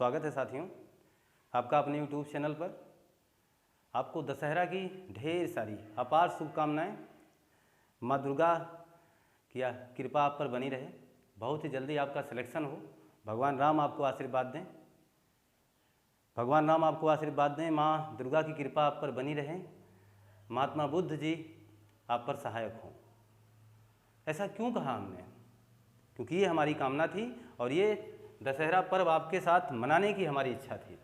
स्वागत है साथियों आपका अपने YouTube चैनल पर। आपको दशहरा की ढेर सारी अपार शुभकामनाएं। माँ दुर्गा की कृपा आप पर बनी रहे, बहुत ही जल्दी आपका सिलेक्शन हो, भगवान राम आपको आशीर्वाद दें, भगवान राम आपको आशीर्वाद दें, माँ दुर्गा की कृपा आप पर बनी रहे, महात्मा बुद्ध जी आप पर सहायक हों। ऐसा क्यों कहा हमने? क्योंकि ये हमारी कामना थी और ये दशहरा पर्व आपके साथ मनाने की हमारी इच्छा थी।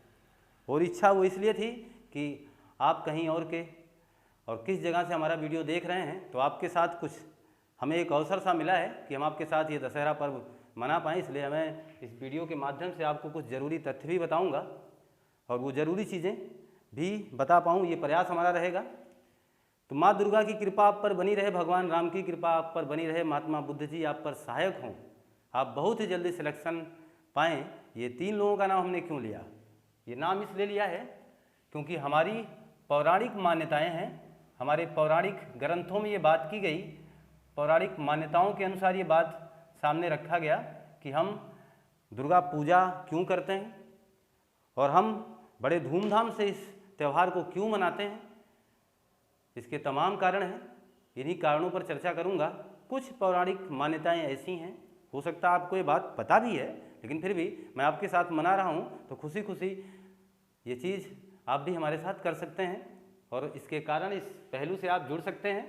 और इच्छा वो इसलिए थी कि आप कहीं और के और किस जगह से हमारा वीडियो देख रहे हैं तो आपके साथ कुछ हमें एक अवसर सा मिला है कि हम आपके साथ ये दशहरा पर्व मना पाएँ। इसलिए हमें इस वीडियो के माध्यम से आपको कुछ ज़रूरी तथ्य भी बताऊँगा और वो ज़रूरी चीज़ें भी बता पाऊँ, ये प्रयास हमारा रहेगा। तो माँ दुर्गा की कृपा आप पर बनी रहे, भगवान राम की कृपा आप पर बनी रहे, महात्मा बुद्ध जी आप पर सहायक हों, आप बहुत ही जल्दी सिलेक्शन पाएँ। ये 3 लोगों का नाम हमने क्यों लिया? ये नाम इसलिए लिया है क्योंकि हमारी पौराणिक मान्यताएं हैं, हमारे पौराणिक ग्रंथों में ये बात की गई, पौराणिक मान्यताओं के अनुसार ये बात सामने रखा गया कि हम दुर्गा पूजा क्यों करते हैं और हम बड़े धूमधाम से इस त्यौहार को क्यों मनाते हैं। इसके तमाम कारण हैं, इन्हीं कारणों पर चर्चा करूंगा। कुछ पौराणिक मान्यताएं ऐसी हैं, हो सकता है आपको ये बात पता भी है, लेकिन फिर भी मैं आपके साथ मना रहा हूँ तो खुशी खुशी ये चीज़ आप भी हमारे साथ कर सकते हैं और इसके कारण इस पहलू से आप जुड़ सकते हैं।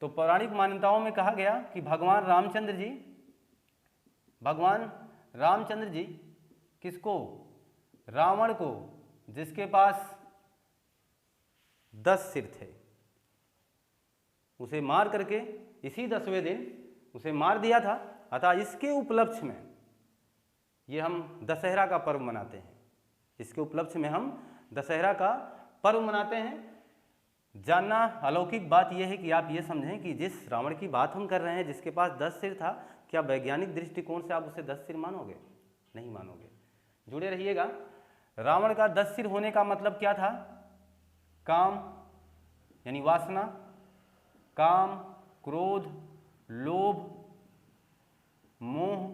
तो पौराणिक मान्यताओं में कहा गया कि भगवान रामचंद्र जी किसको? रावण को, जिसके पास 10 सिर थे, उसे मार करके इसी 10वें दिन उसे मार दिया था। अतः इसके उपलक्ष्य में ये हम दशहरा का पर्व मनाते हैं। इसके उपलक्ष्य में हम दशहरा का पर्व मनाते हैं। जानना अलौकिक बात यह है कि आप ये समझें कि जिस रावण की बात हम कर रहे हैं, जिसके पास 10 सिर था, क्या वैज्ञानिक दृष्टिकोण से आप उसे 10 सिर मानोगे? नहीं मानोगे। जुड़े रहिएगा। रावण का 10 सिर होने का मतलब क्या था? काम यानी वासना, काम, क्रोध, लोभ, मोह,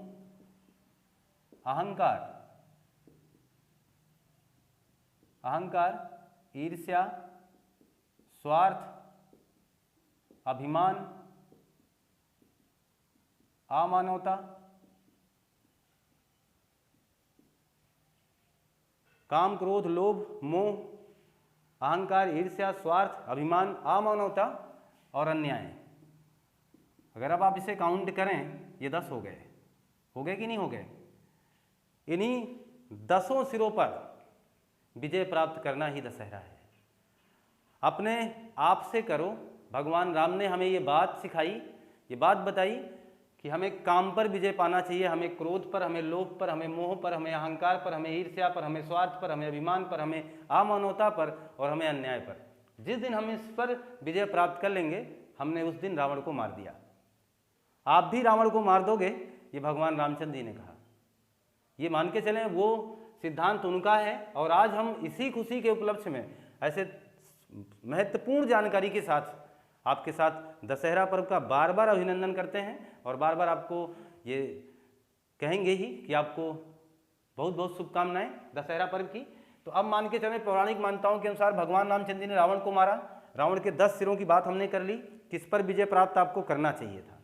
अहंकार, ईर्ष्या, स्वार्थ, अभिमान, अमानवता, काम, क्रोध, लोभ, मोह, अहंकार, ईर्ष्या, स्वार्थ, अभिमान, अमानवता और अन्याय। अगर अब आप इसे काउंट करें, ये 10 हो गए कि नहीं हो गए? इन्हीं 10 सिरों पर विजय प्राप्त करना ही दशहरा है। अपने आप से करो। भगवान राम ने हमें ये बात सिखाई, ये बात बताई कि हमें काम पर विजय पाना चाहिए, हमें क्रोध पर, हमें लोभ पर, हमें मोह पर, हमें अहंकार पर, हमें ईर्ष्या पर, हमें स्वार्थ पर, हमें अभिमान पर, हमें अमानवता पर और हमें अन्याय पर। जिस दिन हम इस पर विजय प्राप्त कर लेंगे, हमने उस दिन रावण को मार दिया। आप भी रावण को मार दोगे, ये भगवान रामचंद्र जी ने कहा। ये मान के चलें वो सिद्धांत उनका है और आज हम इसी खुशी के उपलक्ष्य में ऐसे महत्वपूर्ण जानकारी के साथ आपके साथ दशहरा पर्व का बार बार अभिनंदन करते हैं और बार बार आपको ये कहेंगे ही कि आपको बहुत बहुत शुभकामनाएं दशहरा पर्व की। तो अब मान के चलें पौराणिक मान्यताओं के अनुसार भगवान रामचंद्र जी ने रावण को मारा। रावण के 10 सिरों की बात हमने कर ली, किस पर विजय प्राप्त आपको करना चाहिए था।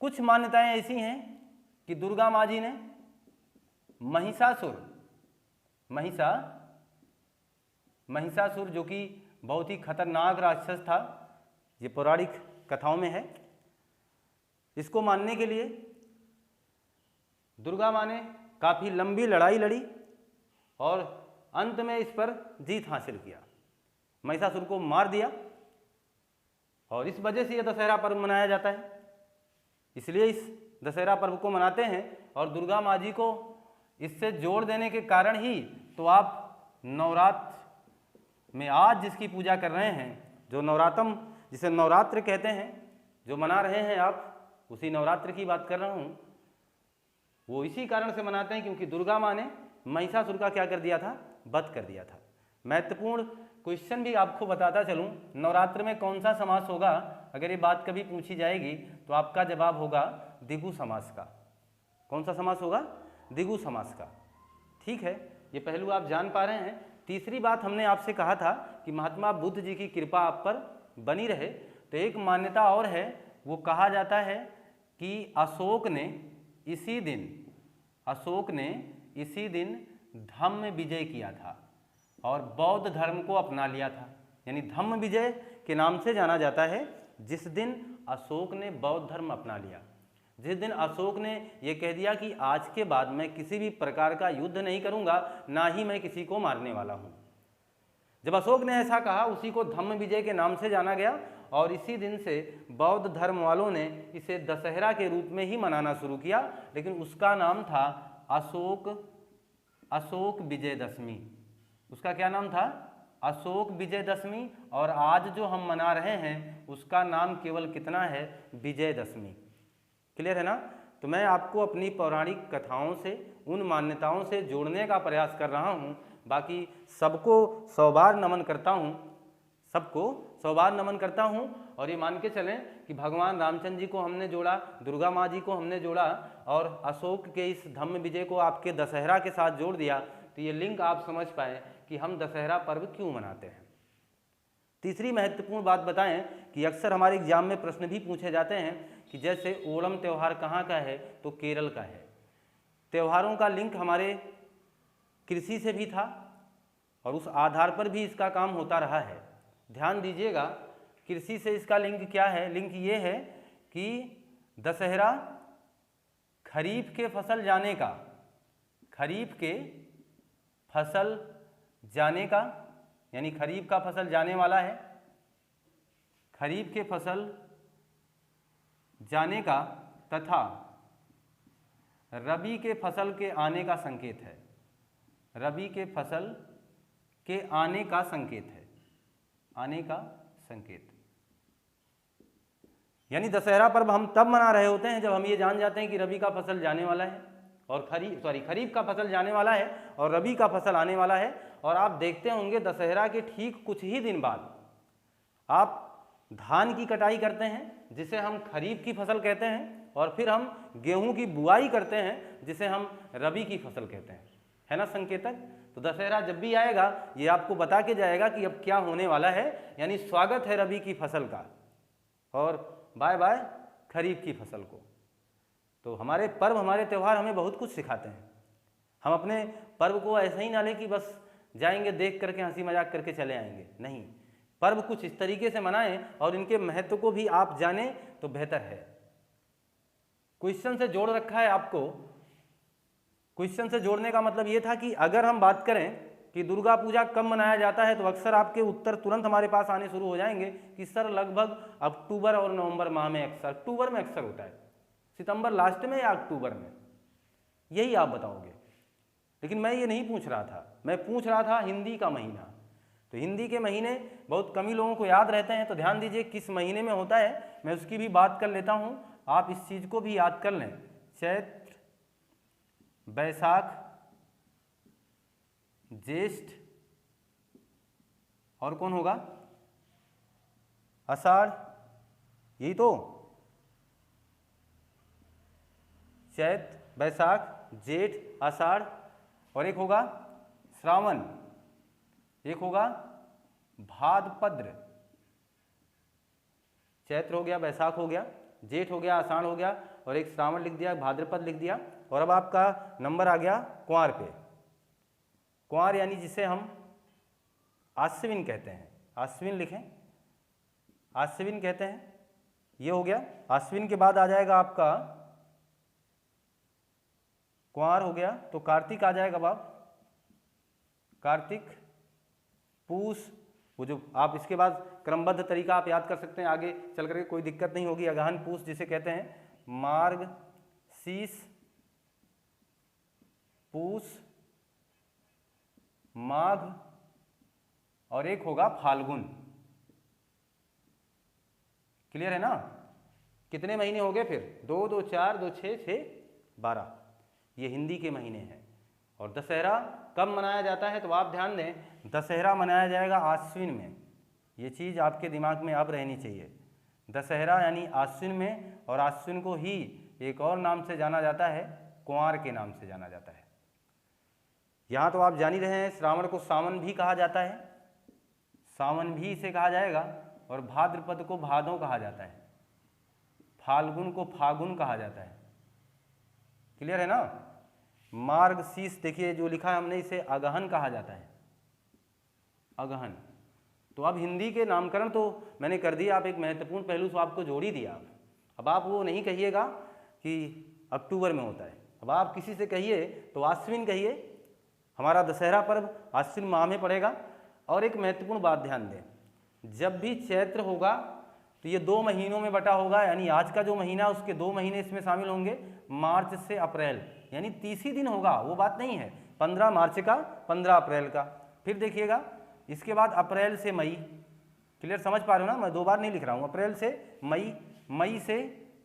कुछ मान्यताएं ऐसी हैं कि दुर्गा माँ जी ने महिषासुर जो कि बहुत ही खतरनाक राक्षस था, ये पौराणिक कथाओं में है। इसको मानने के लिए दुर्गा माँ ने काफ़ी लंबी लड़ाई लड़ी और अंत में इस पर जीत हासिल किया, महिषासुर को मार दिया और इस वजह से यह दशहरा पर्व मनाया जाता है। इसलिए इस दशहरा पर्व को मनाते हैं और दुर्गा माँ जी को इससे जोड़ देने के कारण ही तो आप नवरात्र में आज जिसकी पूजा कर रहे हैं, जो नवरात्रम जिसे नवरात्र कहते हैं, जो मना रहे हैं आप, उसी नवरात्र की बात कर रहा हूँ। वो इसी कारण से मनाते हैं क्योंकि दुर्गा माँ ने महिषासुर का क्या कर दिया था? वध कर दिया था। महत्वपूर्ण क्वेश्चन भी आपको बताता चलूँ, नवरात्र में कौन सा समास होगा? अगर ये बात कभी पूछी जाएगी तो आपका जवाब होगा द्विगु समास का। कौन सा समास होगा? द्विगु समास का। ठीक है, ये पहलू आप जान पा रहे हैं। तीसरी बात हमने आपसे कहा था कि महात्मा बुद्ध जी की कृपा आप पर बनी रहे। तो एक मान्यता और है, वो कहा जाता है कि अशोक ने इसी दिन धम्म विजय किया था और बौद्ध धर्म को अपना लिया था। यानी धम्म विजय के नाम से जाना जाता है जिस दिन अशोक ने बौद्ध धर्म अपना लिया, जिस दिन अशोक ने यह कह दिया कि आज के बाद मैं किसी भी प्रकार का युद्ध नहीं करूंगा, ना ही मैं किसी को मारने वाला हूं। जब अशोक ने ऐसा कहा, उसी को धम्म विजय के नाम से जाना गया और इसी दिन से बौद्ध धर्म वालों ने इसे दशहरा के रूप में ही मनाना शुरू किया, लेकिन उसका नाम था अशोक विजयदशमी। उसका क्या नाम था? अशोक विजयदशमी। और आज जो हम मना रहे हैं उसका नाम केवल कितना है? विजयदशमी। क्लियर है ना? तो मैं आपको अपनी पौराणिक कथाओं से, उन मान्यताओं से जोड़ने का प्रयास कर रहा हूँ। बाकी सबको 100 बार नमन करता हूँ, और ये मान के चलें कि भगवान रामचंद्र जी को हमने जोड़ा, दुर्गा माँ जी को हमने जोड़ा और अशोक के इस धम्म विजय को आपके दशहरा के साथ जोड़ दिया, तो ये लिंक आप समझ पाएँ कि हम दशहरा पर्व क्यों मनाते हैं। तीसरी महत्वपूर्ण बात बताएं कि अक्सर हमारे एग्जाम में प्रश्न भी पूछे जाते हैं कि जैसे ओणम त्यौहार कहाँ का है? तो केरल का है। त्योहारों का लिंक हमारे कृषि से भी था और उस आधार पर भी इसका काम होता रहा है। ध्यान दीजिएगा, कृषि से इसका लिंक क्या है? लिंक ये है कि दशहरा खरीफ के फसल जाने का, यानी खरीफ का फसल जाने वाला है, खरीफ के फसल जाने का तथा रबी के फसल के आने का संकेत है। रबी के फसल के आने का संकेत है, आने का संकेत। यानी दशहरा पर्व हम तब मना रहे होते हैं जब हम ये जान जाते हैं कि रबी का फसल जाने वाला है और खरीफ का फसल जाने वाला है और रबी का फसल आने वाला है। और आप देखते होंगे दशहरा के ठीक कुछ ही दिन बाद आप धान की कटाई करते हैं जिसे हम खरीफ की फसल कहते हैं, और फिर हम गेहूं की बुआई करते हैं जिसे हम रबी की फसल कहते हैं। है ना संकेतक? तो दशहरा जब भी आएगा ये आपको बता के जाएगा कि अब क्या होने वाला है, यानी स्वागत है रबी की फसल का और बाय बाय खरीफ की फसल को। तो हमारे पर्व, हमारे त्यौहार हमें बहुत कुछ सिखाते हैं। हम अपने पर्व को ऐसा ही ना लें कि बस जाएंगे देख करके हंसी मजाक करके चले आएंगे, नहीं। पर्व कुछ इस तरीके से मनाएं और इनके महत्व को भी आप जानें तो बेहतर है। क्वेश्चन से जोड़ रखा है आपको। क्वेश्चन से जोड़ने का मतलब ये था कि अगर हम बात करें कि दुर्गा पूजा कब मनाया जाता है, तो अक्सर आपके उत्तर तुरंत हमारे पास आने शुरू हो जाएंगे कि सर लगभग अक्टूबर और नवंबर माह में अक्सर, अक्टूबर में अक्सर होता है, सितंबर लास्ट में या अक्टूबर में, यही आप बताओगे। लेकिन मैं ये नहीं पूछ रहा था, मैं पूछ रहा था हिंदी का महीना। तो हिंदी के महीने बहुत कम ही लोगों को याद रहते हैं, तो ध्यान दीजिए किस महीने में होता है, मैं उसकी भी बात कर लेता हूँ, आप इस चीज़ को भी याद कर लें। चैत्र, बैसाख, ज्येष्ठ और कौन होगा? आषाढ़, यही तो। चैत्र, बैसाख, जेठ, आषाढ़ और एक होगा श्रावण, एक होगा भाद्रपद। चैत्र हो गया, बैसाख हो गया, जेठ हो गया, आषाढ़ हो गया और एक श्रावण लिख दिया, भाद्रपद लिख दिया। और अब आपका नंबर आ गया कुंवार पे। कुंवार यानी जिसे हम आश्विन कहते हैं, आश्विन लिखें, आश्विन कहते हैं, ये हो गया। आश्विन के बाद आ जाएगा आपका कुंवार हो गया, तो कार्तिक आ जाएगा बाप, कार्तिक, पूस, वो जो आप इसके बाद क्रमबद्ध तरीका आप याद कर सकते हैं, आगे चल करके कोई दिक्कत नहीं होगी। अगहन पूस जिसे कहते हैं, मार्ग, शीश, पूस, माघ और एक होगा फाल्गुन। क्लियर है ना? कितने महीने हो गए फिर? 2, 2, 4, 2, 6, 6, 12। ये हिंदी के महीने हैं। और दशहरा कब मनाया जाता है? तो आप ध्यान दें, दशहरा मनाया जाएगा आश्विन में। ये चीज़ आपके दिमाग में अब रहनी चाहिए। दशहरा यानी आश्विन में, और आश्विन को ही एक और नाम से जाना जाता है, कुंवार के नाम से जाना जाता है। यहाँ तो आप जान ही रहे हैं, श्रावण को सावन भी कहा जाता है, सावन भी इसे कहा जाएगा, और भाद्रपद को भादों कहा जाता है, फाल्गुन को फागुन कहा जाता है। क्लियर है ना। मार्गशीर्ष देखिए जो लिखा है हमने, इसे अगहन कहा जाता है, अगहन। तो अब हिंदी के नामकरण तो मैंने कर दिया, आप एक महत्वपूर्ण पहलू तो आपको जोड़ ही दिया। अब आप वो नहीं कहिएगा कि अक्टूबर में होता है, अब आप किसी से कहिए तो आश्विन कहिए, हमारा दशहरा पर्व आश्विन माह में पड़ेगा। और एक महत्वपूर्ण बात ध्यान दें, जब भी चैत्र होगा तो ये 2 महीनों में बटा होगा, यानी आज का जो महीना उसके 2 महीने इसमें शामिल होंगे, मार्च से अप्रैल, यानी 30 ही दिन होगा, वो बात नहीं है 15 मार्च का 15 अप्रैल का। फिर देखिएगा इसके बाद अप्रैल से मई, क्लियर समझ पा रहे हो ना, मैं 2 बार नहीं लिख रहा हूँ, अप्रैल से मई, मई से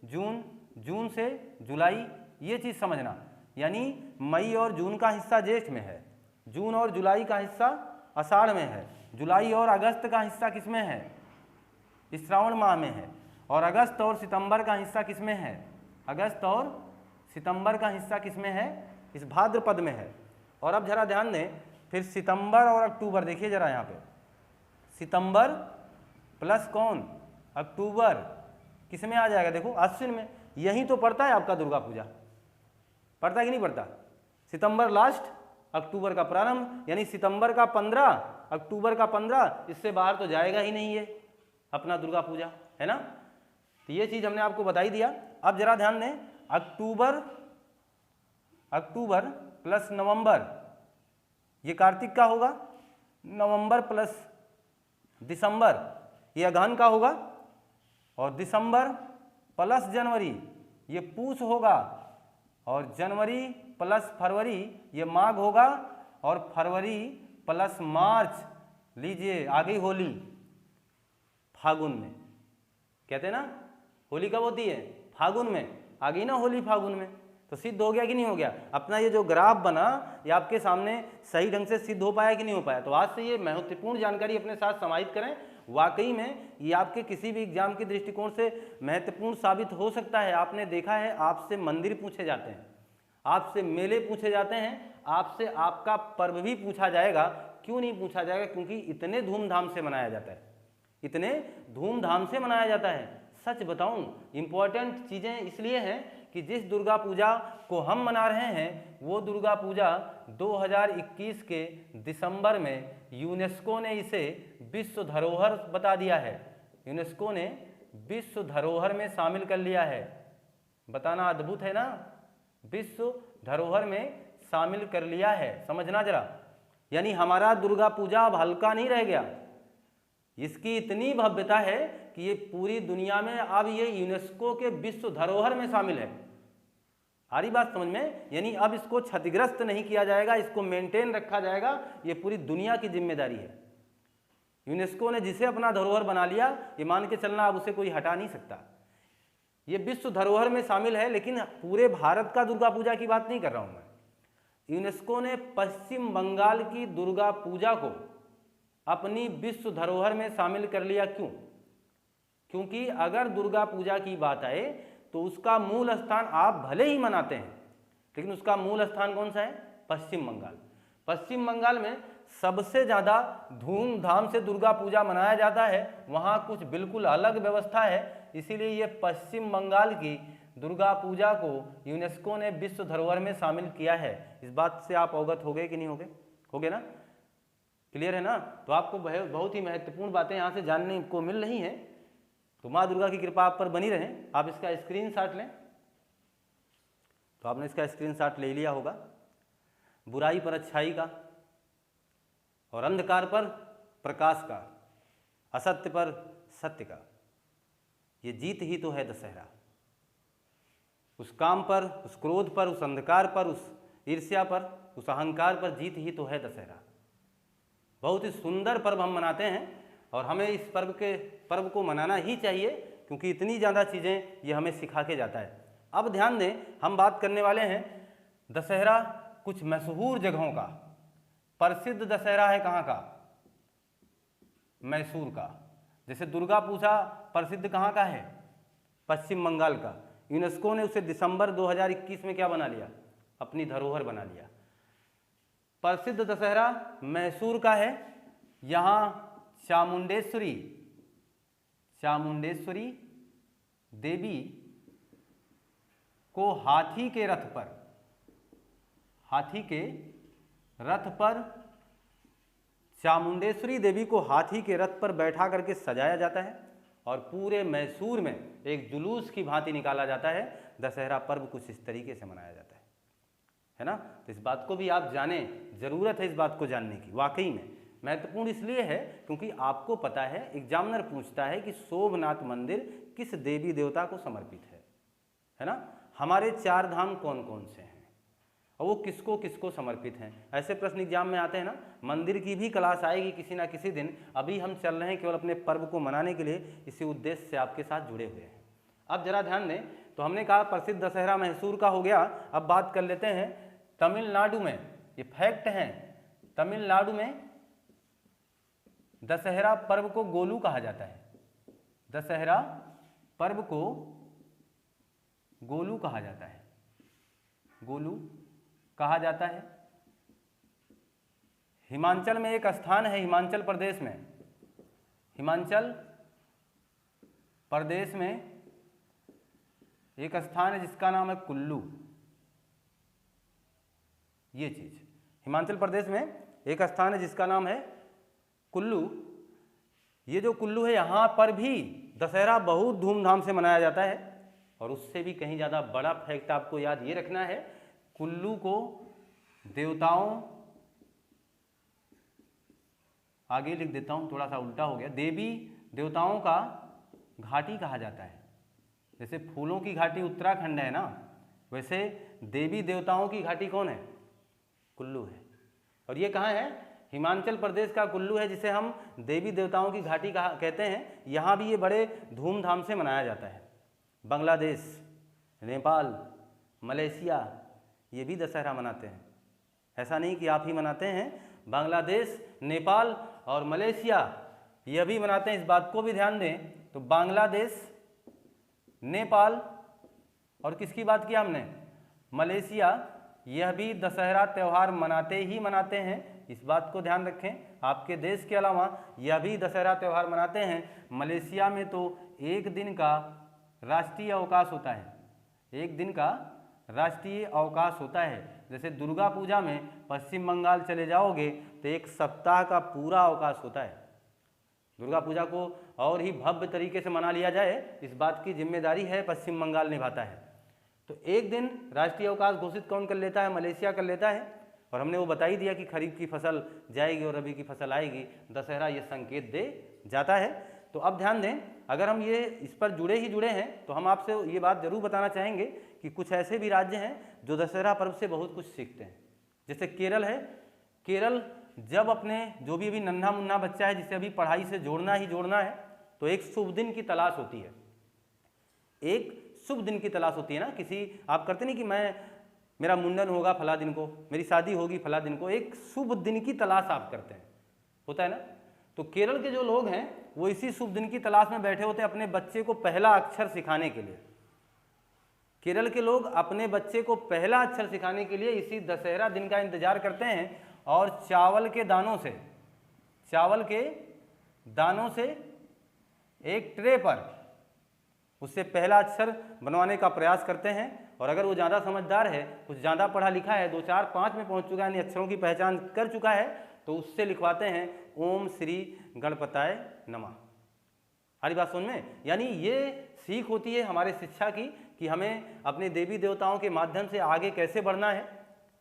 जून, जून से जुलाई, ये चीज़ समझना। यानी मई और जून का हिस्सा ज्येष्ठ में है, जून और जुलाई का हिस्सा आषाढ़ में है, जुलाई और अगस्त का हिस्सा किस में है, इस श्रावण माह में है, और अगस्त और सितंबर का हिस्सा किस में है, अगस्त और सितंबर का हिस्सा किस में है, इस भाद्रपद में है। और अब जरा ध्यान दें, फिर सितंबर और अक्टूबर देखिए जरा यहाँ पे, सितंबर प्लस कौन, अक्टूबर, किस में आ जाएगा, देखो अश्विन में। यही तो पड़ता है आपका दुर्गा पूजा, पड़ता है कि नहीं पड़ता, सितंबर लास्ट अक्टूबर का प्रारंभ, यानी सितंबर का 15 अक्टूबर का 15, इससे बाहर तो जाएगा ही नहीं ये अपना दुर्गा पूजा, है ना। तो ये चीज़ हमने आपको बता ही दिया। अब जरा ध्यान दें, अक्टूबर, अक्टूबर प्लस नवंबर, ये कार्तिक का होगा, नवंबर प्लस दिसंबर ये अगहन का होगा, और दिसंबर प्लस जनवरी ये पूष होगा, और जनवरी प्लस फरवरी ये माघ होगा, और फरवरी प्लस मार्च, लीजिए आ गई होली फागुन में। कहते हैं ना होली कब होती है, फागुन में, आ गई ना होली फागुन में। तो सिद्ध हो गया कि नहीं हो गया, अपना ये जो ग्राफ बना ये आपके सामने सही ढंग से सिद्ध हो पाया कि नहीं हो पाया। तो आज से ये महत्वपूर्ण जानकारी अपने साथ समाहित करें, वाकई में ये आपके किसी भी एग्जाम के दृष्टिकोण से महत्वपूर्ण साबित हो सकता है। आपने देखा है, आपसे मंदिर पूछे जाते हैं, आपसे मेले पूछे जाते हैं, आपसे आपका पर्व भी पूछा जाएगा। क्यों नहीं पूछा जाएगा, क्योंकि इतने धूमधाम से मनाया जाता है, इतने धूमधाम से मनाया जाता है। सच बताऊं, इंपॉर्टेंट चीज़ें इसलिए हैं कि जिस दुर्गा पूजा को हम मना रहे हैं वो दुर्गा पूजा 2021 के दिसंबर में यूनेस्को ने इसे विश्व धरोहर बता दिया है, यूनेस्को ने विश्व धरोहर में शामिल कर लिया है। बताना अद्भुत है ना, विश्व धरोहर में शामिल कर लिया है, समझना जरा। यानी हमारा दुर्गा पूजा अब हल्का नहीं रह गया, इसकी इतनी भव्यता है कि ये पूरी दुनिया में अब ये यूनेस्को के विश्व धरोहर में शामिल है। आ रही बात समझ में, यानी अब इसको क्षतिग्रस्त नहीं किया जाएगा, इसको मेंटेन रखा जाएगा, ये पूरी दुनिया की जिम्मेदारी है। यूनेस्को ने जिसे अपना धरोहर बना लिया, ये मान के चलना अब उसे कोई हटा नहीं सकता। ये विश्व धरोहर में शामिल है, लेकिन पूरे भारत का दुर्गा पूजा की बात नहीं कर रहा हूं मैं। यूनेस्को ने पश्चिम बंगाल की दुर्गा पूजा को अपनी विश्व धरोहर में शामिल कर लिया। क्यों? क्योंकि अगर दुर्गा पूजा की बात आए तो उसका मूल स्थान आप भले ही मनाते हैं, लेकिन उसका मूल स्थान कौन सा है? पश्चिम बंगाल। पश्चिम बंगाल में सबसे ज़्यादा धूमधाम से दुर्गा पूजा मनाया जाता है, वहाँ कुछ बिल्कुल अलग व्यवस्था है। इसीलिए ये पश्चिम बंगाल की दुर्गा पूजा को यूनेस्को ने विश्व धरोहर में शामिल किया है। इस बात से आप अवगत हो गए कि नहीं हो गए? हो गए ना? क्लियर है ना? तो आपको बहुत ही महत्वपूर्ण बातें यहाँ से जानने को मिल रही हैं। तो माँ दुर्गा की कृपा आप पर बनी रहे। आप इसका स्क्रीनशॉट लें। तो आपने इसका स्क्रीनशॉट ले लिया होगा। बुराई पर अच्छाई का और अंधकार पर प्रकाश का, असत्य पर सत्य का, ये जीत ही तो है दशहरा। उस काम पर, उस क्रोध पर, उस अंधकार पर, उस ईर्ष्या पर, उस अहंकार पर जीत ही तो है दशहरा। बहुत ही सुंदर पर्व हम मनाते हैं और हमें इस पर्व को मनाना ही चाहिए, क्योंकि इतनी ज़्यादा चीज़ें ये हमें सिखा के जाता है। अब ध्यान दें, हम बात करने वाले हैं दशहरा कुछ मशहूर जगहों का। प्रसिद्ध दशहरा है कहाँ का? मैसूर का। जैसे दुर्गा पूजा प्रसिद्ध कहाँ का है? पश्चिम बंगाल का। यूनेस्को ने उसे दिसंबर 2021 में क्या बना लिया? अपनी धरोहर बना लिया। प्रसिद्ध दशहरा मैसूर का है। यहाँ चामुंडेश्वरी देवी को हाथी के रथ पर चामुंडेश्वरी देवी को हाथी के रथ पर बैठा करके सजाया जाता है और पूरे मैसूर में एक जुलूस की भांति निकाला जाता है। दशहरा पर्व कुछ इस तरीके से मनाया जाता है ना। तो इस बात को भी आप जानें, जरूरत है इस बात को जानने की। वाकई में महत्वपूर्ण इसलिए है क्योंकि आपको पता है, एग्जामिनर पूछता है कि सोमनाथ मंदिर किस देवी देवता को समर्पित है ना। हमारे 4 धाम कौन कौन से हैं और वो किसको किसको समर्पित हैं। ऐसे प्रश्न एग्जाम में आते हैं ना। मंदिर की भी क्लास आएगी किसी ना किसी दिन। अभी हम चल रहे हैं केवल अपने पर्व को मनाने के लिए, इसी उद्देश्य से आपके साथ जुड़े हुए हैं। अब जरा ध्यान दें, तो हमने कहा प्रसिद्ध दशहरा मैसूर का हो गया। अब बात कर लेते हैं तमिलनाडु में। ये फैक्ट है, तमिलनाडु में दशहरा पर्व को गोलू कहा जाता है। दशहरा पर्व को गोलू कहा जाता है, गोलू कहा जाता है। हिमाचल में एक स्थान है, हिमाचल प्रदेश में एक स्थान है जिसका नाम है कुल्लू। ये चीज, हिमाचल प्रदेश में एक स्थान है जिसका नाम है कुल्लू। ये जो कुल्लू है, यहाँ पर भी दशहरा बहुत धूमधाम से मनाया जाता है। और उससे भी कहीं ज़्यादा बड़ा फैक्ट आपको याद ये रखना है, कुल्लू को देवताओं, आगे लिख देता हूँ, थोड़ा सा उल्टा हो गया, देवी देवताओं का घाटी कहा जाता है। जैसे फूलों की घाटी उत्तराखंड है ना, वैसे देवी देवताओं की घाटी कौन है? कुल्लू है। और ये कहाँ है? हिमाचल प्रदेश का कुल्लू है, जिसे हम देवी देवताओं की घाटी कहते हैं। यहाँ भी ये बड़े धूमधाम से मनाया जाता है। बांग्लादेश, नेपाल, मलेशिया ये भी दशहरा मनाते हैं। ऐसा नहीं कि आप ही मनाते हैं, बांग्लादेश, नेपाल और मलेशिया ये भी मनाते हैं। इस बात को भी ध्यान दें। तो बांग्लादेश, नेपाल और किसकी बात किया हमने? मलेशिया, यह भी दशहरा त्यौहार मनाते हैं। इस बात को ध्यान रखें। आपके देश के अलावा यह भी दशहरा त्यौहार मनाते हैं। मलेशिया में तो एक दिन का राष्ट्रीय अवकाश होता है, एक दिन का राष्ट्रीय अवकाश होता है। जैसे दुर्गा पूजा में पश्चिम बंगाल चले जाओगे तो एक सप्ताह का पूरा अवकाश होता है। दुर्गा पूजा को और ही भव्य तरीके से मना लिया जाए, इस बात की जिम्मेदारी है पश्चिम बंगाल निभाता है। तो एक दिन राष्ट्रीय अवकाश घोषित कौन कर लेता है? मलेशिया कर लेता है। और हमने वो बता ही दिया कि खरीफ की फसल जाएगी और रबी की फसल आएगी। दशहरा ये संकेत दे जाता है। तो अब ध्यान दें, अगर हम ये इस पर जुड़े हैं तो हम आपसे ये बात जरूर बताना चाहेंगे कि कुछ ऐसे भी राज्य हैं जो दशहरा पर्व से बहुत कुछ सीखते हैं। जैसे केरल है। केरल जब अपने जो भी अभी नन्हा मुन्ना बच्चा है जिसे अभी पढ़ाई से जोड़ना है, तो एक शुभ दिन की तलाश होती है। एक शुभ दिन की तलाश होती है ना। किसी आप करते नहीं कि मेरा मुंडन होगा फला दिन को, मेरी शादी होगी फला दिन को, एक शुभ दिन की तलाश आप करते हैं, होता है ना। तो केरल के जो लोग हैं वो इसी शुभ दिन की तलाश में बैठे होते हैं अपने बच्चे को पहला अक्षर सिखाने के लिए। केरल के लोग अपने बच्चे को पहला अक्षर सिखाने के लिए इसी दशहरा दिन का इंतजार करते हैं और चावल के दानों से एक ट्रे पर उससे पहला अक्षर बनवाने का प्रयास करते हैं। और अगर वो ज़्यादा समझदार है, कुछ ज़्यादा पढ़ा लिखा है, 2, 4, 5 में पहुंच चुका है, यानी अक्षरों की पहचान कर चुका है, तो उससे लिखवाते हैं ओम श्री गणपताय नमः। हमारी बात सुन में, यानी ये सीख होती है हमारे शिक्षा की कि हमें अपने देवी देवताओं के माध्यम से आगे कैसे बढ़ना है।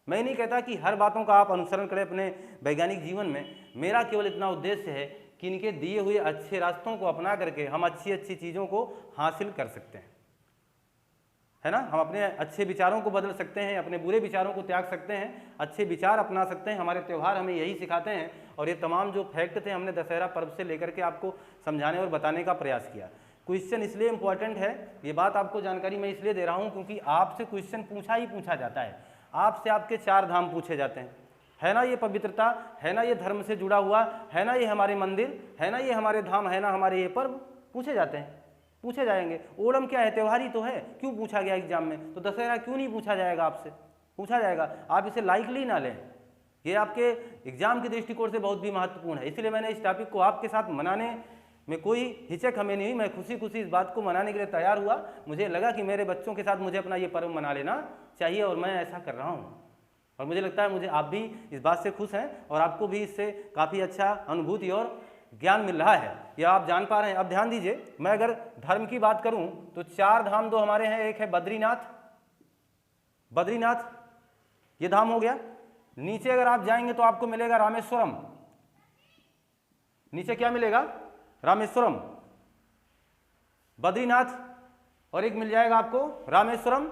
मैं नहीं कहता कि हर बातों का आप अनुसरण करें अपने वैज्ञानिक जीवन में। मेरा केवल इतना उद्देश्य है कि इनके दिए हुए अच्छे रास्तों को अपना करके हम अच्छी चीज़ों को हासिल कर सकते हैं, है ना। हम अपने अच्छे विचारों को बदल सकते हैं, अपने बुरे विचारों को त्याग सकते हैं, अच्छे विचार अपना सकते हैं। हमारे त्यौहार हमें यही सिखाते हैं। और ये तमाम जो फैक्ट थे हमने दशहरा पर्व से लेकर के आपको समझाने और बताने का प्रयास किया। क्वेश्चन इसलिए इम्पॉर्टेंट है, ये बात आपको जानकारी मैं इसलिए दे रहा हूँ क्योंकि आपसे क्वेश्चन पूछा जाता है। आपसे आपके 4 धाम पूछे जाते हैं, है ना। ये पवित्रता है ना, ये धर्म से जुड़ा हुआ है ना, ये हमारे मंदिर है ना, ये हमारे धाम है ना, हमारे ये पर्व पूछे जाते हैं, पूछे जाएंगे। ओणम क्या है? त्यौहार ही तो है। क्यों पूछा गया एग्जाम में? तो दशहरा क्यों नहीं पूछा जाएगा आपसे? पूछा जाएगा। आप इसे लाइटली ना लें, ये आपके एग्जाम के दृष्टिकोण से बहुत भी महत्वपूर्ण है। इसलिए मैंने इस टॉपिक को आपके साथ मनाने में कोई हिचक हमें नहीं हुई, मैं खुशी खुशी इस बात को मनाने के लिए तैयार हुआ। मुझे लगा कि मेरे बच्चों के साथ मुझे अपना ये पर्व मना लेना चाहिए और मैं ऐसा कर रहा हूँ। और मुझे लगता है मुझे आप भी इस बात से खुश हैं और आपको भी इससे काफ़ी अच्छा अनुभूति और ज्ञान मिल रहा है, यह आप जान पा रहे हैं। अब ध्यान दीजिए, मैं अगर धर्म की बात करूं तो 4 धाम दो हमारे हैं। एक है बद्रीनाथ, बद्रीनाथ ये धाम हो गया। नीचे अगर आप जाएंगे तो आपको मिलेगा रामेश्वरम। नीचे क्या मिलेगा? रामेश्वरम, बद्रीनाथ, और एक मिल जाएगा आपको रामेश्वरम,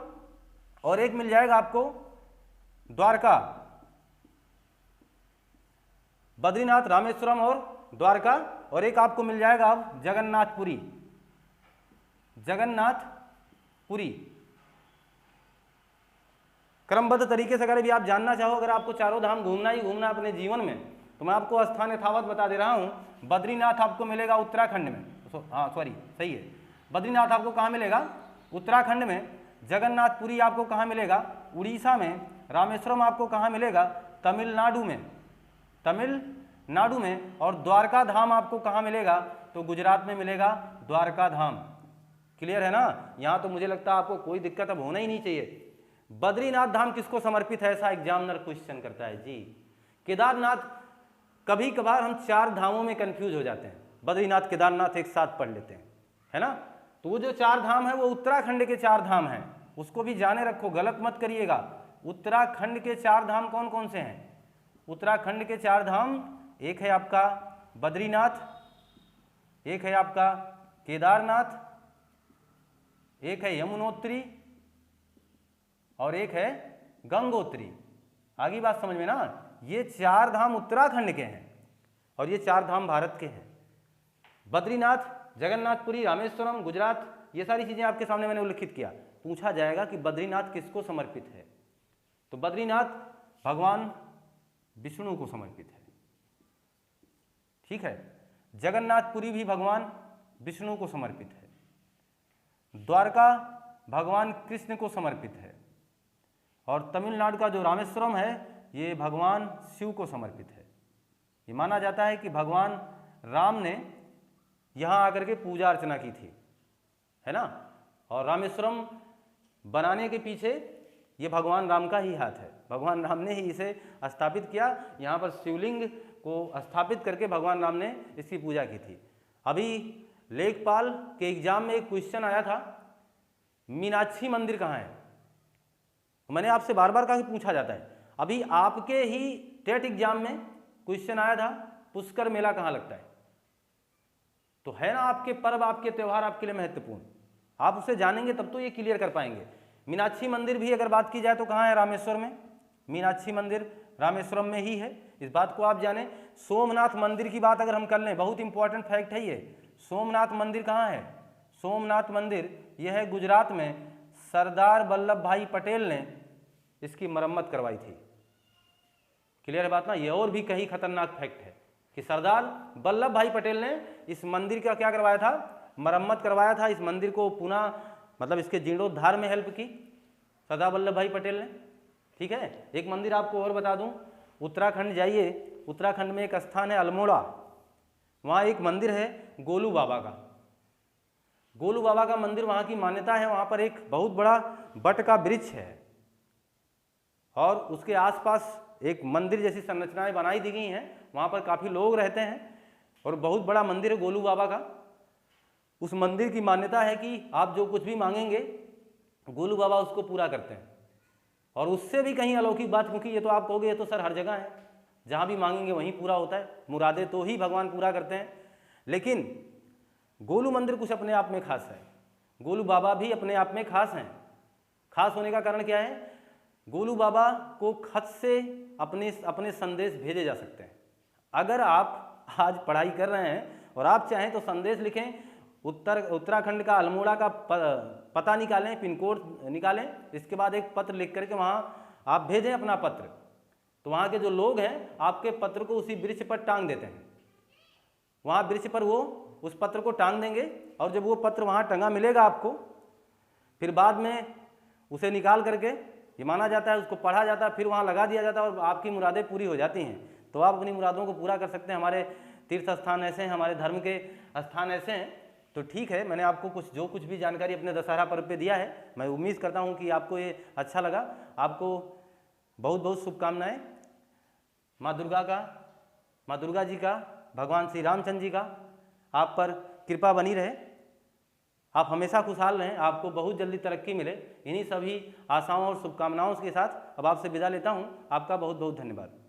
और एक मिल जाएगा आपको द्वारका। बद्रीनाथ, रामेश्वरम और द्वारका, और एक आपको मिल जाएगा अब जगन्नाथपुरी। जगन्नाथपुरी क्रमबद्ध तरीके से अगर भी आप जानना चाहो, अगर आपको चारों धाम घूमना ही घूमना अपने जीवन में, तो मैं आपको स्थान यथावत बता दे रहा हूं। बद्रीनाथ आपको मिलेगा उत्तराखंड में, सही है। बद्रीनाथ आपको कहाँ मिलेगा? उत्तराखंड में। जगन्नाथपुरी आपको कहाँ मिलेगा? उड़ीसा में। रामेश्वरम आपको कहाँ मिलेगा? तमिलनाडु में, तमिलनाडु में। और द्वारका धाम आपको कहाँ मिलेगा? तो गुजरात में मिलेगा द्वारका धाम। क्लियर है ना? यहाँ तो मुझे लगता है आपको कोई दिक्कत अब होना ही नहीं चाहिए। बद्रीनाथ धाम किसको समर्पित है, ऐसा एग्जामिनर क्वेश्चन करता है जी। केदारनाथ, कभी कभार हम 4 धामों में कंफ्यूज हो जाते हैं, बद्रीनाथ केदारनाथ एक साथ पढ़ लेते हैं, है ना। तो वो जो 4 धाम है वो उत्तराखंड के 4 धाम हैं, उसको भी जाने रखो, गलत मत करिएगा। उत्तराखंड के 4 धाम कौन कौन से हैं? उत्तराखंड के 4 धाम, एक है आपका बद्रीनाथ, एक है आपका केदारनाथ, एक है यमुनोत्री, और एक है गंगोत्री। आगे बात समझ में ना? ये 4 धाम उत्तराखंड के हैं और ये 4 धाम भारत के हैं। बद्रीनाथ, जगन्नाथपुरी, रामेश्वरम, गुजरात, ये सारी चीजें आपके सामने मैंने उल्लिखित किया। पूछा जाएगा कि बद्रीनाथ किसको समर्पित है, तो बद्रीनाथ भगवान विष्णु को समर्पित है, ठीक है। जगन्नाथपुरी भी भगवान विष्णु को समर्पित है। द्वारका भगवान कृष्ण को समर्पित है। और तमिलनाडु का जो रामेश्वरम है ये भगवान शिव को समर्पित है। ये माना जाता है कि भगवान राम ने यहाँ आकर के पूजा अर्चना की थी, है ना। और रामेश्वरम बनाने के पीछे ये भगवान राम का ही हाथ है, भगवान राम ने ही इसे स्थापित किया। यहाँ पर शिवलिंग को स्थापित करके भगवान राम ने इसकी पूजा की थी। अभी लेखपाल के एग्जाम में एक क्वेश्चन आया था, मीनाक्षी मंदिर कहाँ है। मैंने आपसे बार बार कहा कि पूछा जाता है। अभी आपके ही टेट एग्जाम में क्वेश्चन आया था, पुष्कर मेला कहाँ लगता है। तो है ना, आपके पर्व, आपके त्यौहार आपके लिए महत्वपूर्ण, आप उसे जानेंगे तब तो ये क्लियर कर पाएंगे। मीनाक्षी मंदिर भी अगर बात की जाए तो कहाँ है? रामेश्वर में। मीनाक्षी मंदिर रामेश्वरम में ही है, इस बात को आप जानें। सोमनाथ मंदिर की बात अगर हम कर लें, बहुत इंपॉर्टेंट फैक्ट है ये। सोमनाथ मंदिर कहाँ है? सोमनाथ मंदिर यह है गुजरात में। सरदार वल्लभ भाई पटेल ने इसकी मरम्मत करवाई थी। क्लियर है बात ना? ये और भी कहीं खतरनाक फैक्ट है कि सरदार वल्लभ भाई पटेल ने इस मंदिर का क्या करवाया था? मरम्मत करवाया था। इस मंदिर को पुनः मतलब इसके जीर्णोद्धार में हेल्प की सरदार वल्लभ भाई पटेल ने, ठीक है। एक मंदिर आपको और बता दूं, उत्तराखंड जाइए, उत्तराखंड में एक स्थान है अल्मोड़ा, वहाँ एक मंदिर है गोलू बाबा का। गोलू बाबा का मंदिर, वहाँ की मान्यता है, वहाँ पर एक बहुत बड़ा बट का वृक्ष है और उसके आसपास एक मंदिर जैसी संरचनाएं बनाई दी गई हैं। वहाँ पर काफ़ी लोग रहते हैं और बहुत बड़ा मंदिर है गोलू बाबा का। उस मंदिर की मान्यता है कि आप जो कुछ भी मांगेंगे गोलू बाबा उसको पूरा करते हैं। और उससे भी कहीं अलौकिक बात, क्योंकि ये तो आप कहोगे ये तो सर हर जगह है, जहाँ भी मांगेंगे वहीं पूरा होता है, मुरादें तो ही भगवान पूरा करते हैं। लेकिन गोलू मंदिर कुछ अपने आप में खास है, गोलू बाबा भी अपने आप में खास हैं। खास होने का कारण क्या है? गोलू बाबा को खत से अपने संदेश भेजे जा सकते हैं। अगर आप आज पढ़ाई कर रहे हैं और आप चाहें तो संदेश लिखें, उत्तराखंड का अल्मोड़ा का पता निकालें, पिन कोड निकालें, इसके बाद एक पत्र लिख करके वहाँ आप भेजें अपना पत्र, तो वहाँ के जो लोग हैं आपके पत्र को उसी वृक्ष पर टांग देते हैं। वहाँ वृक्ष पर वो उस पत्र को टांग देंगे और जब वो पत्र वहाँ टंगा मिलेगा आपको, फिर बाद में उसे निकाल करके ये माना जाता है, उसको पढ़ा जाता है, फिर वहाँ लगा दिया जाता है और आपकी मुरादें पूरी हो जाती हैं। तो आप अपनी मुरादों को पूरा कर सकते हैं। हमारे तीर्थ स्थान ऐसे हैं, हमारे धर्म के स्थान ऐसे हैं। तो ठीक है, मैंने आपको जो कुछ भी जानकारी अपने दशहरा पर्व पे दिया है, मैं उम्मीद करता हूँ कि आपको ये अच्छा लगा। आपको बहुत बहुत शुभकामनाएँ। माँ दुर्गा जी का, भगवान श्री रामचंद्र जी का आप पर कृपा बनी रहे। आप हमेशा खुशहाल रहें, आपको बहुत जल्दी तरक्की मिले। इन्हीं सभी आशाओं और शुभकामनाओं के साथ अब आपसे विदा लेता हूँ। आपका बहुत बहुत धन्यवाद।